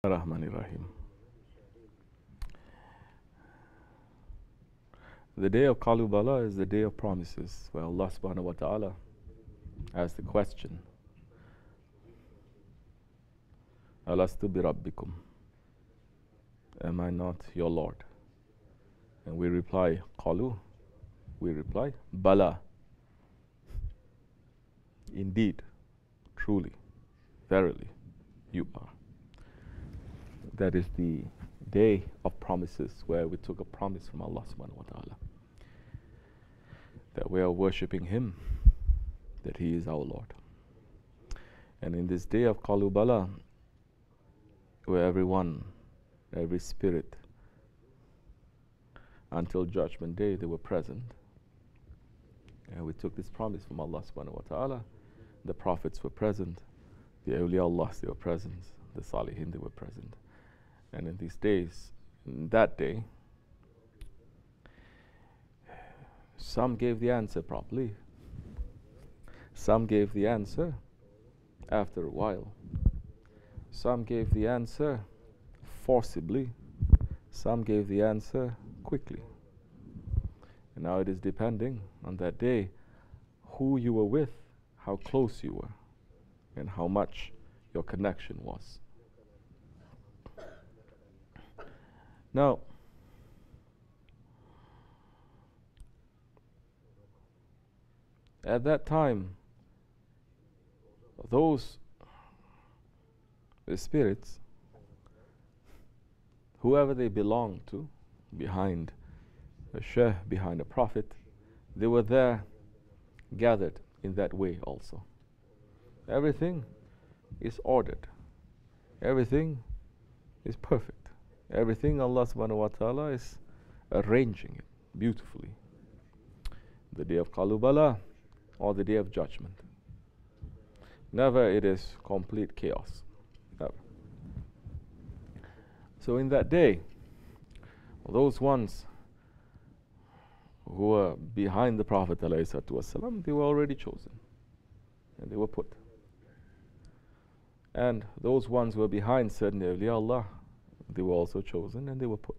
Rahmanir-Rahim. The day of Kalubala is the day of promises, where Allah subhanahu wa ta'ala asks the question, Alastu bi Rabbikum? Am I not your Lord? And we reply, Qalu. We reply, Bala. Indeed, truly, verily, you are. That is the day of promises, where we took a promise from Allah subhanahu wa ta'ala that we are worshipping Him, that He is our Lord. And in this day of Kalubala, where everyone, every spirit, until Judgment Day, they were present. And we took this promise from Allah subhanahu wa ta'ala. The prophets were present, the awliya Allah, they were present, the Salihin, they were present. And in these days, in that day, some gave the answer properly. Some gave the answer after a while. Some gave the answer forcibly. Some gave the answer quickly. And now it is depending on that day who you were with, how close you were, and how much your connection was. Now, at that time, those the spirits, whoever they belonged to, behind a sheikh, behind a prophet, they were there gathered in that way also. Everything is ordered. Everything is perfect. Everything Allah subhanahu wa ta'ala is arranging it beautifully. The day of Kalubala or the day of judgment. Never it is complete chaos. Never. So in that day, those ones who were behind the Prophet ﷺ, they were already chosen. And they were put. And those ones who were behind certain awliya Allah, they were also chosen and they were put.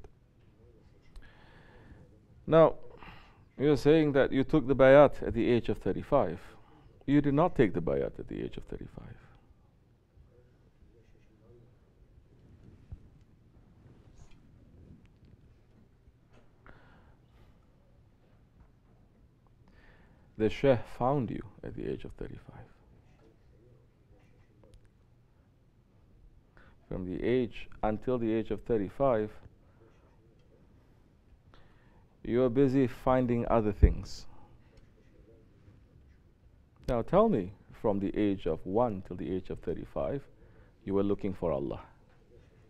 Now, you're saying that you took the bayat at the age of 35. You did not take the bayat at the age of 35. The Shaykh found you at the age of 35. From the age until the age of 35, you are busy finding other things. Now tell me, from the age of 1 till the age of 35, you were looking for Allah,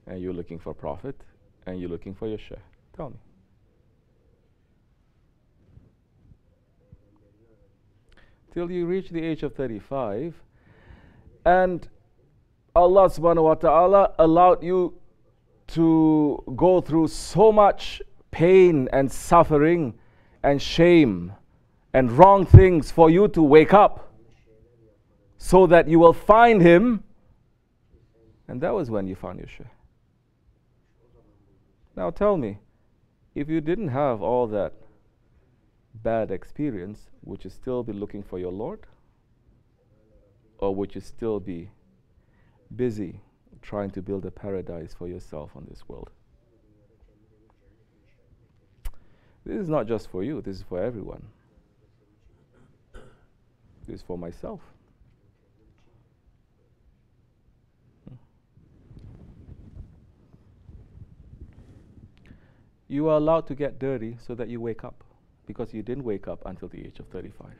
and you're looking for Prophet, and you're looking for your Shaykh. Tell me. Till you reach the age of 35, and Allah subhanahu wa ta'ala allowed you to go through so much pain and suffering and shame and wrong things for you to wake up so that you will find Him. And that was when you found your Shaykh. Now tell me, if you didn't have all that bad experience, would you still be looking for your Lord? Or would you still be busy trying to build a paradise for yourself on this world? This is not just for you, this is for everyone. This is for myself. You are allowed to get dirty so that you wake up, because you didn't wake up until the age of 35.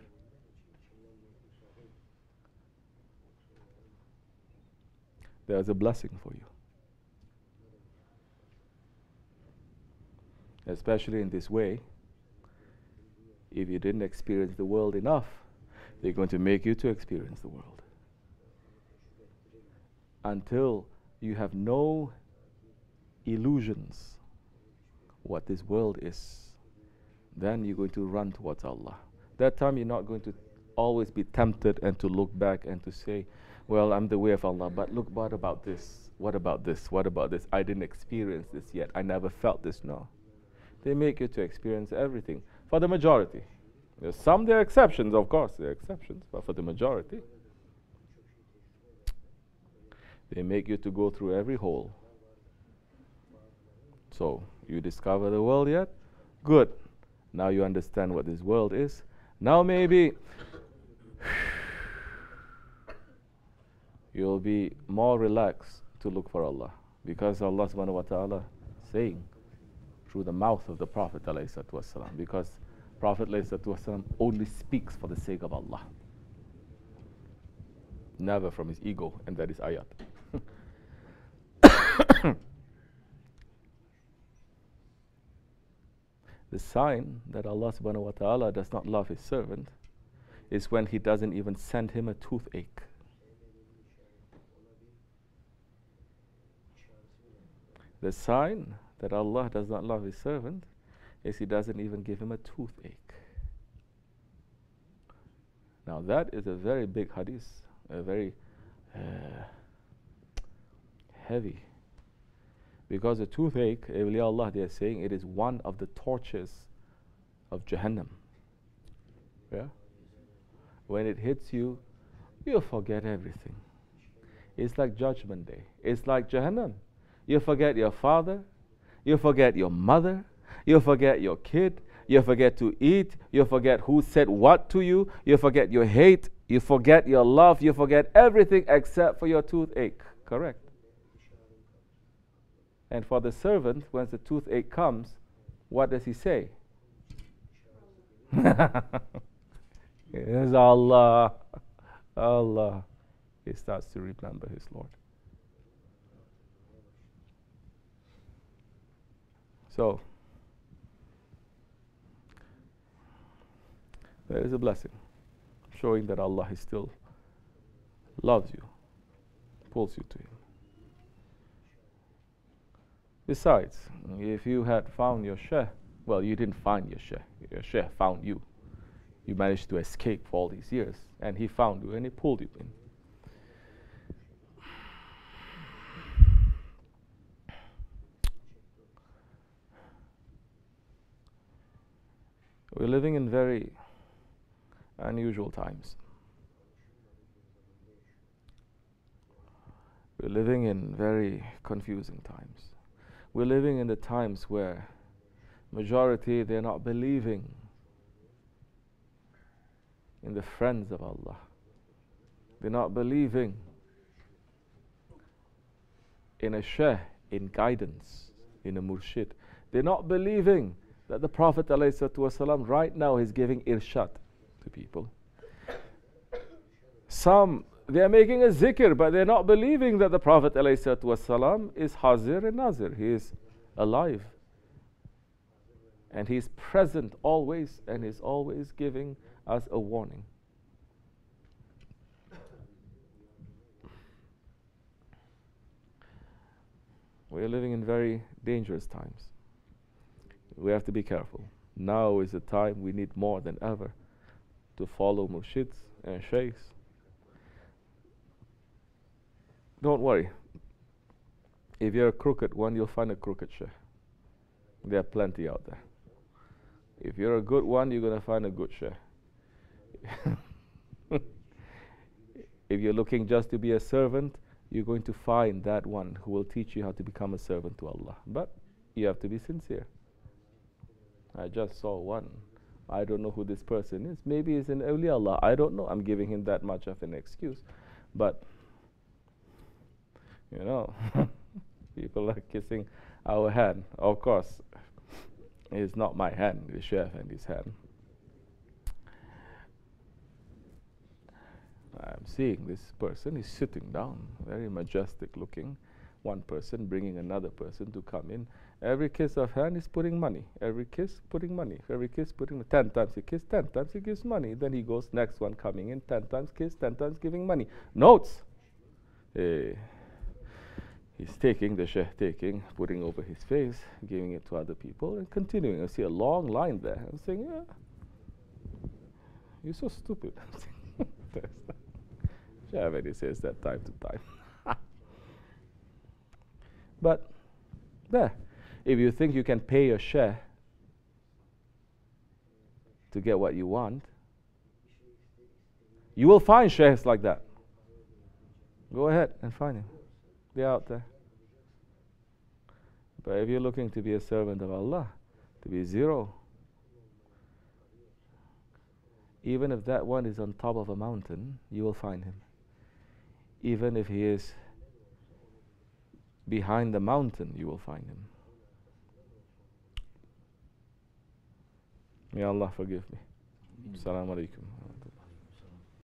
There's a blessing for you. Especially in this way, if you didn't experience the world enough, they're going to make you to experience the world. Until you have no illusions what this world is, then you're going to run towards Allah. That time you're not going to always be tempted and to look back and to say, well, I'm the way of Allah, but look, what about this? What about this? What about this? I didn't experience this yet. I never felt this. No. They make you to experience everything. For the majority. There's some, there are exceptions, of course, there are exceptions, but for the majority, they make you to go through every hole. So, you discover the world yet? Good. Now you understand what this world is. Now maybe you'll be more relaxed to look for Allah, because Allah subhanahu wa ta'ala saying through the mouth of the Prophet alayhi salatu wasalam, because Prophet alayhi salatu wasalam only speaks for the sake of Allah, never from his ego, and that is ayat. The sign that Allah subhanahu wa ta'ala does not love his servant is when he doesn't even send him a toothache. The sign that Allah does not love his servant is he doesn't even give him a toothache. Now that is a very big hadith, a very heavy. Because a toothache, awliya Allah, they are saying it is one of the tortures of Jahannam. Yeah? When it hits you, you forget everything. It's like Judgment Day. It's like Jahannam. You forget your father, you forget your mother, you forget your kid, you forget to eat, you forget who said what to you, you forget your hate, you forget your love, you forget everything except for your toothache. Correct? And for the servant, when the toothache comes, what does he say? Yes, Allah, Allah. He starts to remember his Lord. So, there is a blessing, showing that Allah is still loves you, pulls you to Him. Besides, if you had found your Shaykh, well, you didn't find your Shaykh found you. You managed to escape for all these years, and he found you and he pulled you in. We're living in very unusual times. We're living in very confusing times. We're living in the times where majority, they're not believing in the friends of Allah. They're not believing in a shaykh, in guidance, in a murshid. They're not believing that the Prophet ﷺ right now is giving irshad to people. Some, they are making a zikr, but they're not believing that the Prophet ﷺ is hazir and nazir. He is alive. And he's present always, and he's always giving us a warning. We are living in very dangerous times. We have to be careful. Now is the time we need more than ever to follow murshids and shaykhs. Don't worry. If you're a crooked one, you'll find a crooked shaykh. There are plenty out there. If you're a good one, you're going to find a good shaykh. If you're looking just to be a servant, you're going to find that one who will teach you how to become a servant to Allah. But you have to be sincere. I just saw one. I don't know who this person is. Maybe he's an awliya Allah. I don't know. I'm giving him that much of an excuse. But, you know, people are kissing our hand. Of course, it's not my hand, the Shaykh and his hand. I'm seeing this person is sitting down, very majestic looking. One person bringing another person to come in. Every kiss of hand is putting money. Every kiss putting money. Every kiss putting 10 times he kiss, 10 times he gives money. Then he goes next one coming in, 10 times kiss, 10 times giving money. Notes. He's taking, the Shaykh taking, putting over his face, giving it to other people, and continuing. I see a long line there. I'm saying, yeah, you're so stupid. Shaykh says that time to time. But there, if you think you can pay a share to get what you want, you will find sheikhs like that. Go ahead and find him. They're out there. But if you're looking to be a servant of Allah, to be zero, even if that one is on top of a mountain, you will find him. Even if he is behind the mountain, you will find him. May Allah forgive me. Assalamu alaikum.